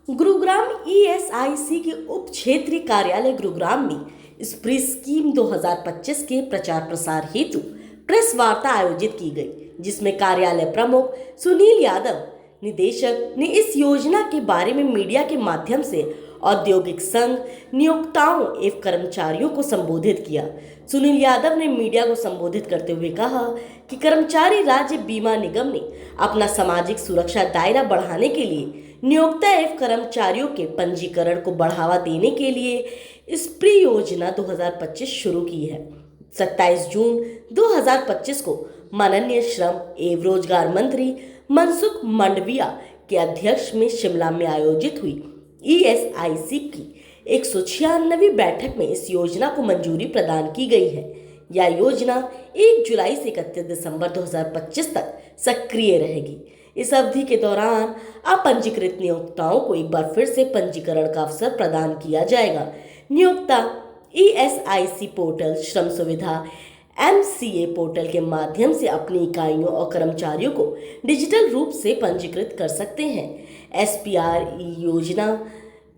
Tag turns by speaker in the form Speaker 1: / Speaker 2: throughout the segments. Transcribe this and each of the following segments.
Speaker 1: Gurugram ESIC के उप क्षेत्रीय कार्यालय गुरुग्राम में स्प्री स्कीम 2025 के प्रचार प्रसार हेतु प्रेस वार्ता आयोजित की गई, जिसमें कार्यालय प्रमुख सुनील यादव निदेशक ने इस योजना के बारे में मीडिया के माध्यम से औद्योगिक संघ, नियोक्ताओं एवं कर्मचारियों को संबोधित किया। सुनील यादव ने मीडिया को संबोधित करते हुए कहा कि कर्मचारी राज्य बीमा निगम ने अपना सामाजिक सुरक्षा दायरा बढ़ाने के लिए नियोक्ता एवं कर्मचारियों के पंजीकरण को बढ़ावा देने के लिए स्प्री योजना 2025 शुरू की है। 27 जून 2025 को माननीय श्रम एवं रोजगार मंत्री मनसुख मांडविया के अध्यक्ष में शिमला में आयोजित हुई ईएसआईसी की 196वीं बैठक में इस योजना को मंजूरी प्रदान की गई है। यह योजना 1 जुलाई से 31 दिसंबर 2025 तक सक्रिय रहेगी। इस अवधि के दौरान अपंजीकृत नियोक्ताओं को एक बार फिर से पंजीकरण का अवसर प्रदान किया जाएगा। नियोक्ता ईएसआईसी पोर्टल, श्रम सुविधा एमसीए पोर्टल के माध्यम से अपनी इकाइयों और कर्मचारियों को डिजिटल रूप से पंजीकृत कर सकते हैं। एसपीआरई योजना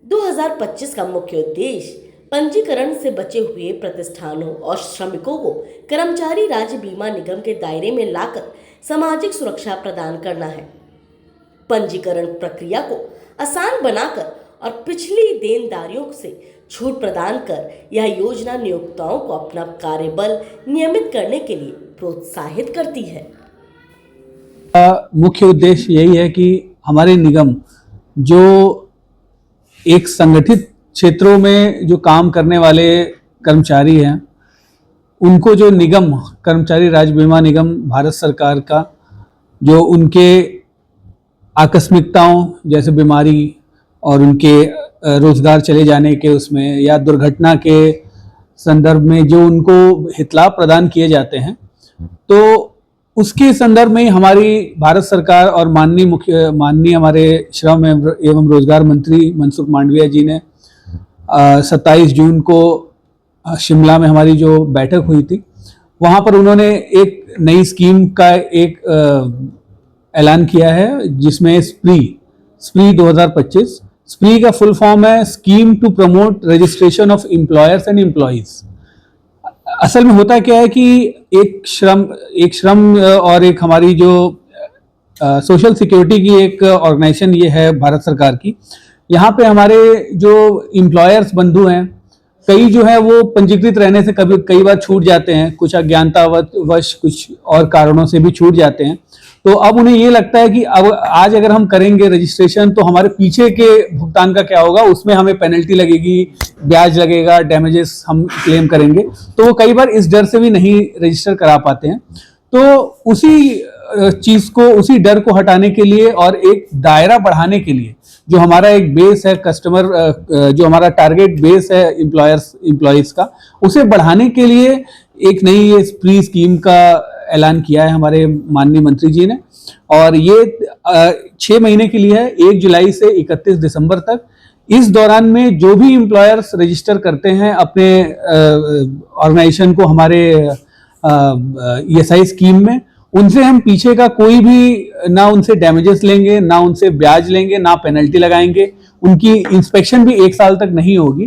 Speaker 1: 2025 का मुख्य उद्देश्य पंजीकरण से बचे हुए प्रतिष्ठानों और श्रमिकों को कर्मचारी राज्य बीमा निगम के दायरे में लाकर सामाजिक सुरक्षा प्रदान करना है। पंजीकरण प्रक्रिया को आसान बनाकर और पिछली देनदारियों से छूट प्रदान कर यह योजना नियोक्ताओं को अपना कार्यबल नियमित करने के लिए प्रोत्साहित करती है।
Speaker 2: मुख्य उद्देश्य यही है कि हमारे निगम जो एक संगठित क्षेत्रों में जो काम करने वाले कर्मचारी हैं, उनको जो निगम कर्मचारी राज्य बीमा निगम भारत सरकार का जो उनके आकस्मिकताओं जैसे बीमारी और उनके रोजगार चले जाने के उसमें या दुर्घटना के संदर्भ में जो उनको हितलाभ प्रदान किए जाते हैं, तो उसके संदर्भ में हमारी भारत सरकार और माननीय हमारे श्रम एवं रोजगार मंत्री मनसुख मांडविया जी ने 27 जून को शिमला में हमारी जो बैठक हुई थी, वहाँ पर उन्होंने एक नई स्कीम का एक ऐलान किया है, जिसमें स्प्री 2025। स्प्री का फुल फॉर्म है scheme to promote registration of employers and employees. असल में होता क्या है कि एक श्रम और एक हमारी जो सोशल सिक्योरिटी की एक ऑर्गेनाइजेशन ये है भारत सरकार की। यहाँ पे हमारे जो एम्प्लॉयर्स बंधु हैं, कई जो है वो पंजीकृत रहने से कई बार छूट जाते हैं, कुछ अज्ञानतावश कुछ और कारणों से भी छूट जाते हैं। तो अब उन्हें ये लगता है कि अब आज अगर हम करेंगे रजिस्ट्रेशन तो हमारे पीछे के भुगतान का क्या होगा, उसमें हमें पेनल्टी लगेगी, ब्याज लगेगा, डैमेजेस हम क्लेम करेंगे। तो वो कई बार इस डर से भी नहीं रजिस्टर करा पाते हैं। तो उसी डर को हटाने के लिए और एक दायरा बढ़ाने के लिए जो हमारा एक बेस है कस्टमर, जो हमारा टारगेट बेस है एम्प्लॉयज का, उसे बढ़ाने के लिए एक नई ये स्प्री स्कीम का ऐलान किया है हमारे माननीय मंत्री जी ने। और ये 6 महीने के लिए है, 1 जुलाई से 31 दिसंबर तक। इस दौरान में जो भी एम्प्लॉयर्स रजिस्टर करते हैं अपने ऑर्गेनाइजेशन को हमारे ईएसआई स्कीम में, उनसे हम पीछे का कोई भी ना उनसे डैमेजेस लेंगे, ना उनसे ब्याज लेंगे, ना पेनल्टी लगाएंगे। उनकी इंस्पेक्शन भी 1 साल तक नहीं होगी।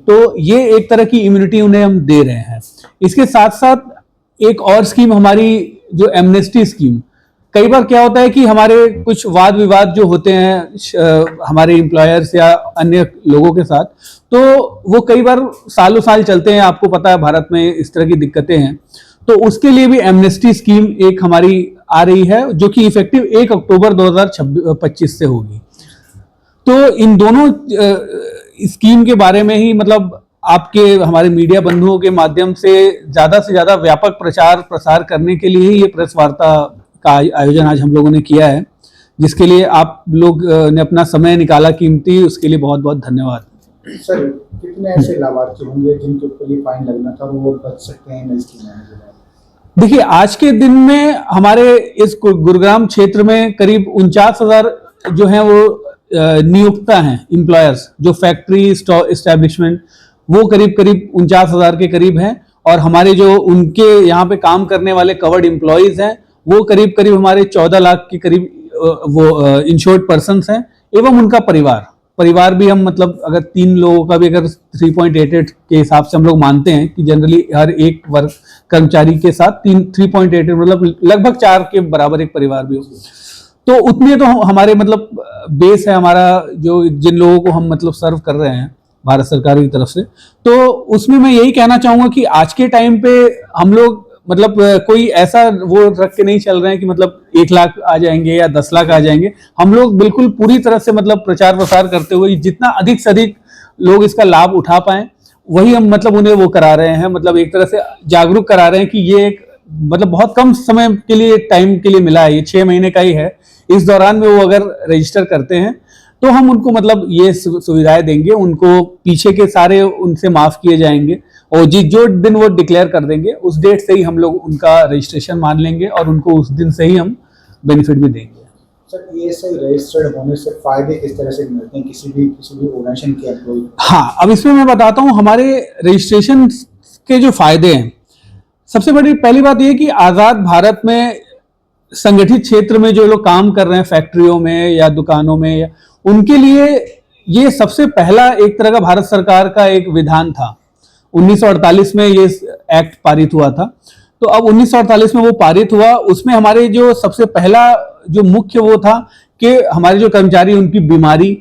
Speaker 2: तो ये एक तरह की इम्यूनिटी उन्हें हम दे रहे हैं। इसके साथ साथ एक और स्कीम हमारी जो एमनेस्टी स्कीम, कई बार क्या होता है कि हमारे कुछ वाद विवाद जो होते हैं हमारे एम्प्लॉयर्स या अन्य लोगों के साथ, तो वो कई बार सालों साल चलते हैं। आपको पता है भारत में इस तरह की दिक्कतें हैं। तो उसके लिए भी एमनेस्टी स्कीम एक हमारी आ रही है, जो कि इफेक्टिव 1 अक्टूबर 2025 से होगी। तो इन दोनों स्कीम के बारे में ही मतलब आपके हमारे मीडिया बंधुओं के माध्यम से ज्यादा व्यापक प्रचार प्रसार करने के लिए ही ये प्रेस वार्ता का आयोजन आज हम लोगों ने किया है, जिसके लिए आप लोग ने अपना समय निकाला कीमती, उसके लिए बहुत बहुत धन्यवाद।
Speaker 3: सर, कितने ऐसे लाभार्थी होंगे जिनके ऊपर ये फाइन लगना था और वो बच सकते हैं नई स्कीम में?
Speaker 2: देखिए, आज के दिन में हमारे इस गुरुग्राम क्षेत्र में करीब 49,000 जो हैं वो नियोक्ता हैं, एम्प्लॉयर्स, जो फैक्ट्री एस्टैब्लिशमेंट, वो करीब 49,000 के करीब हैं। और हमारे जो उनके यहाँ पे काम करने वाले कवर्ड एम्प्लॉयज हैं, वो करीब हमारे 14 लाख के करीब वो इंश्योर्ड पर्सन्स हैं, एवं उनका परिवार परिवार भी हम मतलब अगर 3 लोगों का भी अगर 3.88 के हिसाब से हम लोग मानते हैं कि जनरली हर एक वर्ग कर्मचारी के साथ 3.88 मतलब लगभग 4 के बराबर एक परिवार भी हो, तो उतने तो हमारे मतलब बेस है हमारा, जो जिन लोगों को हम मतलब सर्व कर रहे हैं भारत सरकार की तरफ से। तो उसमें मैं यही कहना चाहूंगा कि आज के टाइम पे हम लोग मतलब कोई ऐसा वो रख के नहीं चल रहे हैं कि मतलब 1 लाख आ जाएंगे या 10 लाख आ जाएंगे। हम लोग बिल्कुल पूरी तरह से मतलब प्रचार प्रसार करते हुए जितना अधिक से अधिक लोग इसका लाभ उठा पाए वही हम मतलब उन्हें वो करा रहे हैं, मतलब एक तरह से जागरूक करा रहे हैं कि ये एक मतलब बहुत कम समय के लिए टाइम के लिए मिला है, ये 6 महीने का ही है। इस दौरान में वो अगर रजिस्टर करते हैं तो हम उनको मतलब ये सुविधाएं देंगे, उनको पीछे के सारे उनसे माफ किए जाएंगे और जो दिन वो डिक्लेयर कर देंगे उस डेट से ही हम लोग उनका रजिस्ट्रेशन मान लेंगे और उनको उस दिन से ही हम बेनिफिट भी देंगे।
Speaker 3: सर ईएसआई रजिस्टर्ड होने से फायदे किस तरह से मिलते हैं किसी भी ऑर्गेनाइजेशन के एम्प्लॉय?
Speaker 2: हाँ, अब इसमें मैं बताता हूँ हमारे रजिस्ट्रेशन के जो फायदे हैं। सबसे बड़ी पहली बात यह कि आजाद भारत में संगठित क्षेत्र में जो लोग काम कर रहे हैं फैक्ट्रियों में या दुकानों में या उनके लिए ये सबसे पहला एक तरह का भारत सरकार का एक विधान था। 1948 में ये एक्ट पारित हुआ था, तो अब 1948 में वो पारित हुआ, उसमें हमारे जो सबसे पहला जो मुख्य वो था कि हमारे जो कर्मचारी उनकी बीमारी,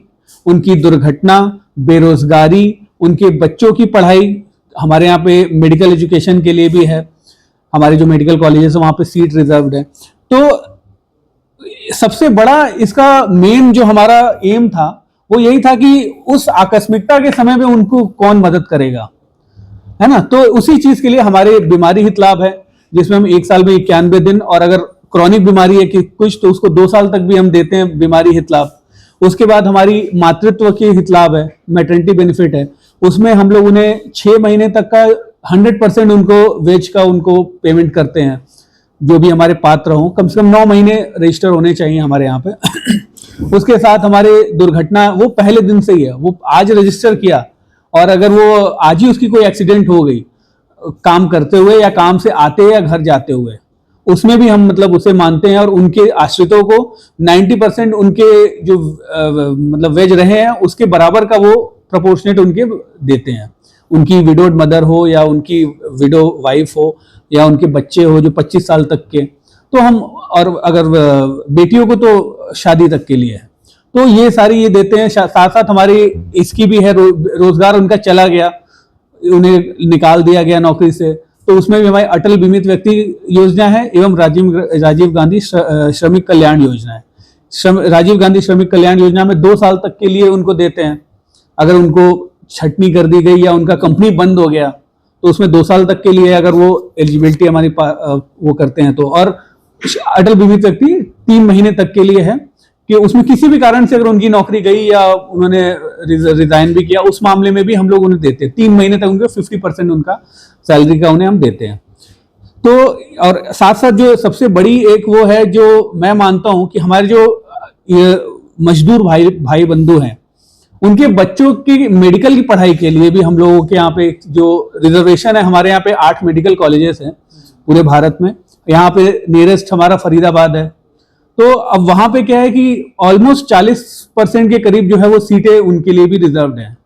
Speaker 2: उनकी दुर्घटना, बेरोजगारी, उनके बच्चों की पढ़ाई, हमारे यहाँ पे मेडिकल एजुकेशन के लिए भी है, हमारे जो मेडिकल कॉलेजेस है वहाँ पे सीट रिजर्व्ड है। तो सबसे बड़ा इसका मेन जो हमारा एम था वो यही था कि उस आकस्मिकता के समय में उनको कौन मदद करेगा, है ना। तो उसी चीज के लिए हमारे बीमारी हित लाभ है जिसमें हम 1 साल में 91 दिन, और अगर क्रॉनिक बीमारी है कि कुछ तो उसको 2 साल तक भी हम देते हैं बीमारी हित लाभ। उसके बाद हमारी मातृत्व के हित लाभ है, मैटरनिटी बेनिफिट है, उसमें हम लोग उन्हें 6 महीने तक का 100% उनको वेज का उनको पेमेंट करते हैं, जो भी हमारे पात्र हों, कम से कम 9 महीने रजिस्टर होने चाहिए हमारे यहाँ पे। उसके साथ हमारे दुर्घटना वो पहले दिन से ही है, वो आज रजिस्टर किया और अगर वो आज ही उसकी कोई एक्सीडेंट हो गई काम करते हुए या काम से आते या घर जाते हुए, उसमें भी हम मतलब उसे मानते हैं और उनके आश्रितों को 90% उनके जो मतलब वेज रहे हैं उसके बराबर का वो प्रोपोर्शनेट उनके देते हैं। उनकी विडोड मदर हो या उनकी विडो वाइफ हो या उनके बच्चे हो जो 25 साल तक के, तो हम, और अगर बेटियों को तो शादी तक के लिए है, तो ये सारी ये देते हैं। साथ साथ हमारी इसकी भी है, रोजगार उनका चला गया, उन्हें निकाल दिया गया नौकरी से, तो उसमें भी हमारी अटल बीमित व्यक्ति योजना है एवं राजीव गांधी श्रमिक कल्याण योजना है। राजीव गांधी श्रमिक कल्याण योजना में 2 साल तक के लिए उनको देते हैं। अगर उनको छटनी कर दी गई या उनका कंपनी बंद हो गया तो उसमें 2 साल तक के लिए अगर वो एलिजिबिलिटी हमारी वो करते हैं तो। और अटल बीमित व्यक्ति 3 महीने तक के लिए है कि उसमें किसी भी कारण से अगर उनकी नौकरी गई या उन्होंने रिजाइन भी किया, उस मामले में भी हम लोग उन्हें देते हैं 3 महीने तक उनके 50% उनका सैलरी का उन्हें हम देते हैं। तो और साथ साथ जो सबसे बड़ी एक वो है जो मैं मानता हूं कि हमारे जो मजदूर भाई बंधु हैं उनके बच्चों की मेडिकल की पढ़ाई के लिए भी हम लोगों के यहाँ पे जो रिजर्वेशन है, हमारे यहाँ पे 8 मेडिकल कॉलेजेस हैं पूरे भारत में। यहाँ पे नियरेस्ट हमारा फरीदाबाद है, तो अब वहां पे क्या है कि ऑलमोस्ट 40% के करीब जो है वो सीटें उनके लिए भी रिजर्व्ड हैं।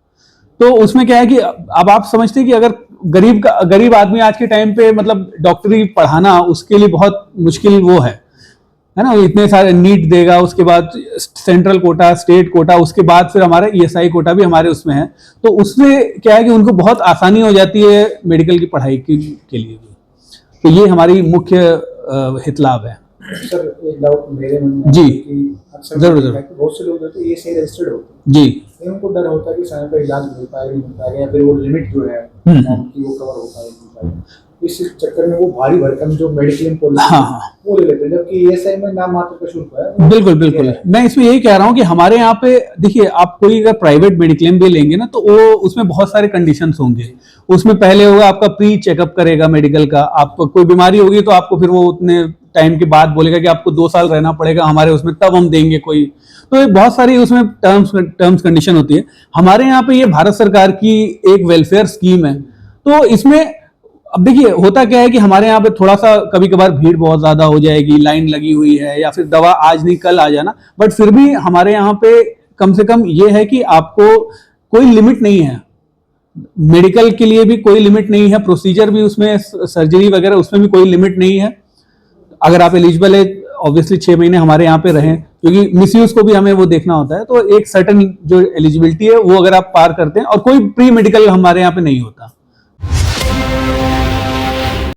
Speaker 2: तो उसमें क्या है कि अब आप समझते हैं कि अगर गरीब आदमी आज के टाइम पे मतलब डॉक्टरी पढ़ाना उसके लिए बहुत मुश्किल वो है ना, इतने सारे नीट देगा, उसके बाद सेंट्रल कोटा, स्टेट कोटा, उसके बाद फिर हमारा ईएसआई कोटा भी हमारे उसमें है, तो उससे क्या है कि उनको बहुत आसानी हो जाती है मेडिकल की पढ़ाई के लिए भी। तो ये हमारी मुख्य हित लाभ है।
Speaker 3: सर एक डाउट मेरे मन में
Speaker 2: जी,
Speaker 3: अक्सर
Speaker 2: जरूर
Speaker 3: बहुत से लोग होते हैं ईएसआई रजिस्टर्ड होते हैं
Speaker 2: जी,
Speaker 3: उनको डर होता है कि समय पर इलाज मिल पाएगा नहीं मिल पाएगा, या फिर वो लिमिट जो है उनकी वो कवर हो पाएगी, इस चक्कर में वो भारी भरकम जो मेडिक्लेम पॉलिसी वो ले लेते हैं, जबकि ईएसआई में नाम मात्र का शुल्क है।
Speaker 2: बिल्कुल मैं इसमें यही कह रहा हूँ कि हमारे यहाँ पे देखिए, आप कोई अगर प्राइवेट मेडिक्लेम भी लेंगे ना तो वो उसमें बहुत सारे कंडीशंस होंगे। उसमें पहले होगा आपका प्री चेकअप करेगा मेडिकल का, आपको कोई बीमारी होगी तो आपको फिर वो उतने टाइम के बाद बोलेगा कि आपको 2 साल रहना पड़ेगा हमारे उसमें, तब हम देंगे कोई। तो बहुत सारी उसमें टर्म्स कंडीशन होती है। हमारे यहाँ पे ये भारत सरकार की एक वेलफेयर स्कीम है, तो इसमें अब देखिए होता क्या है कि हमारे यहाँ पे थोड़ा सा कभी कभार भीड़ बहुत ज्यादा हो जाएगी, लाइन लगी हुई है या फिर दवा आज नहीं कल आ जाना, बट फिर भी हमारे यहाँ पे कम से कम ये है कि आपको कोई लिमिट नहीं है, मेडिकल के लिए भी कोई लिमिट नहीं है, प्रोसीजर भी उसमें, सर्जरी वगैरह उसमें भी कोई लिमिट नहीं है। अगर आप एलिजिबल है, ऑब्वियसली 6 महीने हमारे यहाँ पे रहें, क्योंकि मिसयूज को भी हमें वो देखना होता है, तो एक सर्टेन जो एलिजिबिलिटी है वो अगर आप पार करते हैं, और कोई प्री मेडिकल हमारे यहाँ पे नहीं होता।